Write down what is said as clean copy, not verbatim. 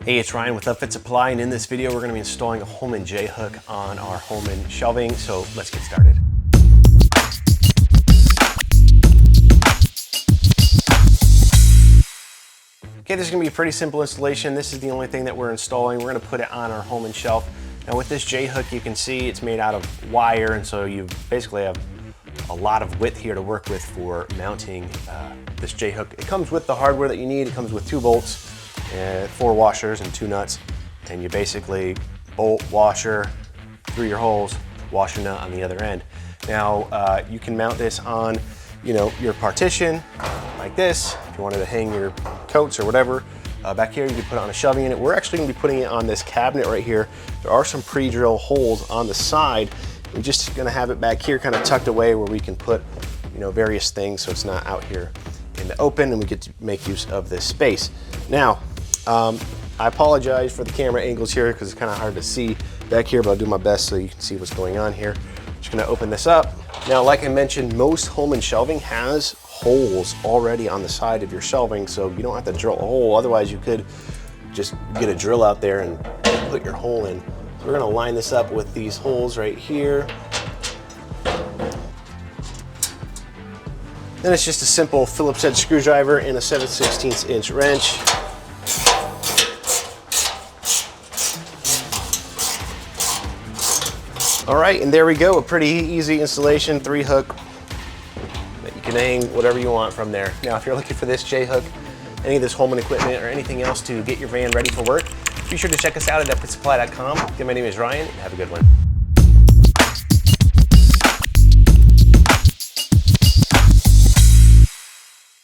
Hey, it's Ryan with Upfit Supply, and in this video we're going to be installing a Holman J-hook on our Holman shelving, so let's get started. Okay, this is going to be a pretty simple installation. This is the only thing that we're installing. We're going to put it on our Holman shelf. Now with this J-hook, you can see it's made out of wire, and so you basically have a lot of width here to work with for mounting this J-hook. It comes with the hardware that you need. It comes with 2 bolts, 4 washers and 2 nuts, and you basically bolt, washer through your holes, washer nut on the other end. Now you can mount this on, your partition like this. If you wanted to hang your coats or whatever back here, you can put it on a shelving unit. We're actually going to be putting it on this cabinet right here. There are some pre-drill holes on the side. We're just going to have it back here, kind of tucked away, where we can put, various things, so it's not out here in the open, and we get to make use of this space. Now, I apologize for the camera angles here because it's kind of hard to see back here, but I'll do my best so you can see what's going on here. Just going to open this up. Now, like I mentioned, most Holman shelving has holes already on the side of your shelving, so you don't have to drill a hole. Otherwise, you could just get a drill out there and put your hole in. So we're going to line this up with these holes right here. Then it's just a simple Phillips head screwdriver and a 7/16 inch wrench. All right, and there we go, a pretty easy installation, 3-hook that you can hang whatever you want from there. Now, if you're looking for this J-hook, any of this Holman equipment, or anything else to get your van ready for work, be sure to check us out at upfitsupply.com. Again, my name is Ryan, and have a good one.